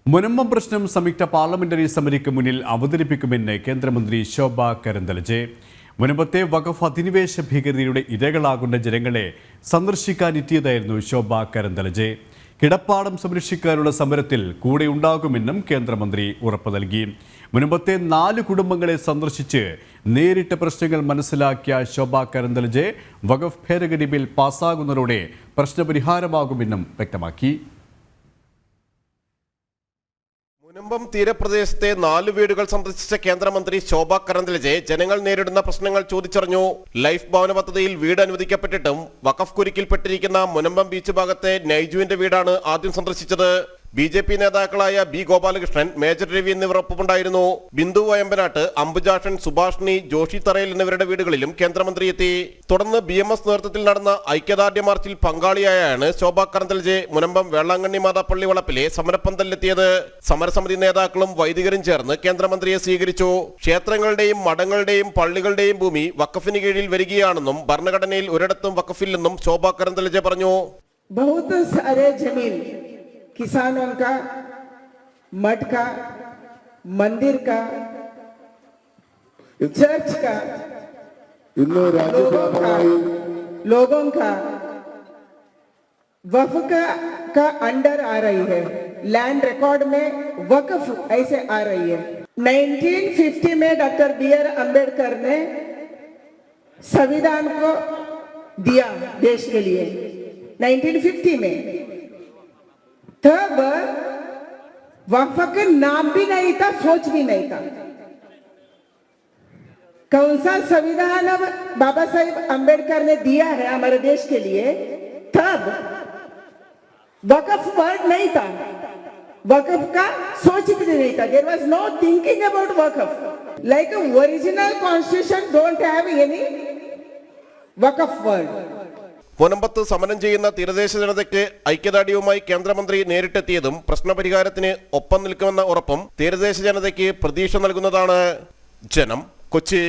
മുനമ്പം പ്രശ്നം സംയുക്ത പാർലമെന്ററി സമിതിക്ക് മുന്നിൽ അവതരിപ്പിക്കുമെന്ന് കേന്ദ്രമന്ത്രി ശോഭ കരന്തലജെ. മുനമ്പത്തെ വഖഫ് അധിനിവേശ ഭീകരതയുടെ ഇരകളാകുന്ന ജനങ്ങളെ സന്ദർശിക്കാനെത്തിയതായിരുന്നു ശോഭ കരന്തലജെ. കിടപ്പാടം സംരക്ഷിക്കാനുള്ള സമരത്തിൽ കൂടെ ഉണ്ടാകുമെന്നും കേന്ദ്രമന്ത്രി ഉറപ്പു നൽകി. മുനമ്പത്തെ 4 കുടുംബങ്ങളെ സന്ദർശിച്ച് നേരിട്ട പ്രശ്നങ്ങൾ മനസ്സിലാക്കിയ ശോഭ കരന്തലജെ വഖഫ് ഭേദഗതി ബിൽ പാസ്സാകുന്നതോടെ പ്രശ്നപരിഹാരമാകുമെന്നും വ്യക്തമാക്കി. മുനമ്പം തീരപ്രദേശത്തെ 4 വീടുകൾ സന്ദർശിച്ച കേന്ദ്രമന്ത്രി ശോഭ കരന്തലജെ ജനങ്ങൾ നേരിടുന്ന പ്രശ്നങ്ങൾ ചോദിച്ചറിഞ്ഞു. ലൈഫ് ഭവന പദ്ധതിയിൽ വീട് അനുവദിക്കപ്പെട്ടിട്ടും വഖഫ് കുരുക്കിൽപ്പെട്ടിരിക്കുന്ന മുനമ്പം ബീച്ച് ഭാഗത്തെ നൈജുവിന്റെ വീടാണ് ആദ്യം സന്ദർശിച്ചത്. BJP നേതാക്കളായ B. ഗോപാലകൃഷ്ണൻ, മേജർ രവി എന്നിവർ ഒപ്പമുണ്ടായിരുന്നു. ബിന്ദു വയമ്പനാട്ട്, അംബുജാഷൻ, സുഭാഷിണി, ജോഷി തറയിൽ എന്നിവരുടെ വീടുകളിലും കേന്ദ്രമന്ത്രി എത്തി. തുടർന്ന് BMS നേതൃത്വത്തിൽ നടന്ന ഐക്യദാർഢ്യ മാർച്ചിൽ പങ്കാളിയായാണ് ശോഭ കരന്തലജെ മുനമ്പം വേളാങ്കണ്ണി മാതാപ്പള്ളി വളപ്പിലെ സമരപ്പന്തലിലെത്തിയത്. സമരസമിതി നേതാക്കളും വൈദികരും ചേർന്ന് കേന്ദ്രമന്ത്രിയെ സ്വീകരിച്ചു. ക്ഷേത്രങ്ങളുടെയും മഠങ്ങളുടെയും പള്ളികളുടെയും ഭൂമി വഖഫിന് കീഴിൽ വരികയാണെന്നും ഭരണഘടനയിൽ ഒരിടത്തും വഖഫില്ലെന്നും ശോഭ കരന്തലജെ പറഞ്ഞു. किसानों का, मठ का, मंदिर का, चर्च का, लोगों का वक्फ का अंडर आ रही है. लैंड रिकॉर्ड में वक्फ ऐसे आ रही है. 1950 में डॉक्टर B.R. अम्बेडकर ने संविधान को दिया देश के लिए. 1950 में तब वक्फ का नाम भी नहीं था, सोच भी नहीं था. कौन सा संविधान अब बाबा साहेब अम्बेडकर ने दिया है हमारे देश के लिए, तब वक्फ वर्ड नहीं था, वक्फ का सोच भी नहीं था. There was no thinking about Waqf. Like original constitution don't have any Waqf word. മുനമ്പത്ത് സമരം ചെയ്യുന്ന തീരദേശ ജനതയ്ക്ക് ഐക്യദാർഢ്യവുമായി കേന്ദ്രമന്ത്രി നേരിട്ടെത്തിയതും പ്രശ്നപരിഹാരത്തിന് ഒപ്പം നിൽക്കുമെന്ന ഉറപ്പും തീരദേശ ജനതയ്ക്ക് പ്രതീക്ഷ നൽകുന്നതാണ്. ജനം, കൊച്ചി.